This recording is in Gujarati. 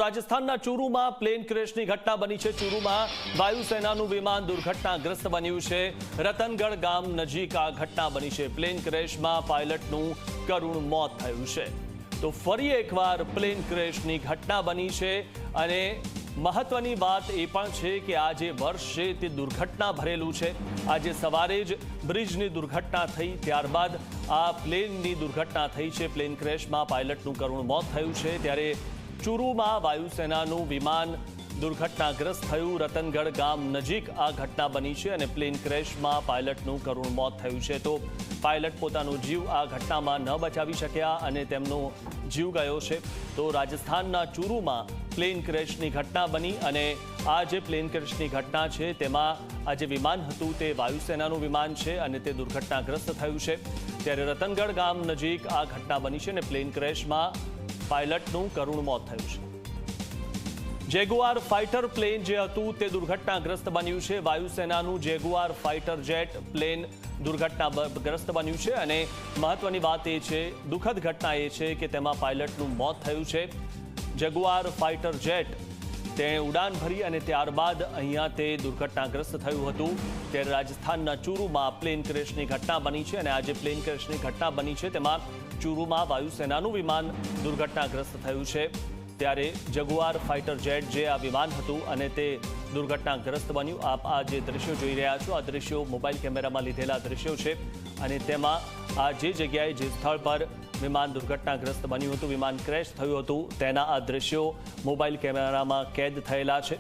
રાજસ્થાનના ચૂરુમાં પ્લેન ક્રેશની ઘટના બની છે। ચૂરુમાં વાયુસેનાનું વિમાન દુર્ઘટનાગ્રસ્ત બન્યું છે। રતનગઢ ગામ નજીક આ ઘટના બની છે। પ્લેન ક્રેશમાં પાયલટનું કરુણ મોત થયું છે। તો ફરી એકવાર પ્લેન ક્રેશની ઘટના બની છે અને મહત્વની વાત એ પણ છે કે આ જે વર્ષ છે તે દુર્ઘટના ભરેલું છે। આજે સવારે જ બ્રિજની દુર્ઘટના થઈ, ત્યારબાદ આ પ્લેનની દુર્ઘટના થઈ છે। પ્લેન ક્રેશમાં પાયલટનું કરુણ મોત થયું છે। ત્યારે ચૂરુમાં વાયુસેનાનું વિમાન દુર્ઘટનાગ્રસ્ત થયું। રતનગઢ ગામ નજીક આ ઘટના બની છે અને પ્લેન ક્રેશમાં પાયલટનું કરુણ મોત થયું છે। તો પાયલટ પોતાનો જીવ આ ઘટનામાં ન બચાવી શક્યા અને તેમનો જીવ ગયો છે। તો રાજસ્થાનના ચૂરુમાં પ્લેન ક્રેશની ઘટના બની અને આ જે પ્લેન ક્રેશની ઘટના છે તેમાં આ જે વિમાન હતું તે વાયુસેનાનું વિમાન છે અને તે દુર્ઘટનાગ્રસ્ત થયું છે। ત્યારે રતનગઢ ગામ નજીક આ ઘટના બની છે અને પ્લેન ક્રેશમાં પાયલટનું કરુણ મોત થયું છે। જેગુઆર ફાઇટર પ્લેન જે હતું તે દુર્ઘટનાગ્રસ્ત બન્યું છે। વાયુસેનાનું જેગુઆર ફાઇટર જેટ પ્લેન દુર્ઘટનાગ્રસ્ત બન્યું છે અને મહત્વની વાત એ છે, દુઃખદ ઘટના એ છે કે તેમાં પાયલટનું મોત થયું છે। જેગુઆર ફાઇટર જેટ તેણે ઉડાન ભરી અને ત્યારબાદ અહીંયા તે દુર્ઘટનાગ્રસ્ત થયું હતું। ત્યારે રાજસ્થાનના ચૂરુમાં પ્લેન ક્રેશની ઘટના બની છે અને આ જે પ્લેન ક્રેશની ઘટના બની છે તેમાં ચૂરુમાં વાયુસેનાનું વિમાન દુર્ઘટનાગ્રસ્ત થયું છે। ત્યારે જેગુઆર ફાઇટર જેટ જે આ વિમાન હતું અને તે દુર્ઘટનાગ્રસ્ત બન્યું। આપ આ જે દ્રશ્યો જોઈ રહ્યા છો, આ દ્રશ્યો મોબાઈલ કેમેરામાં લીધેલા દ્રશ્યો છે અને તેમાં આ જે જગ્યાએ જે સ્થળ પર વિમાન દુર્ઘટનાગ્રસ્ત બન્યું હતું, વિમાન ક્રેશ થયું હતું, તેના આ દ્રશ્યો મોબાઈલ કેમેરામાં કેદ થયેલા છે।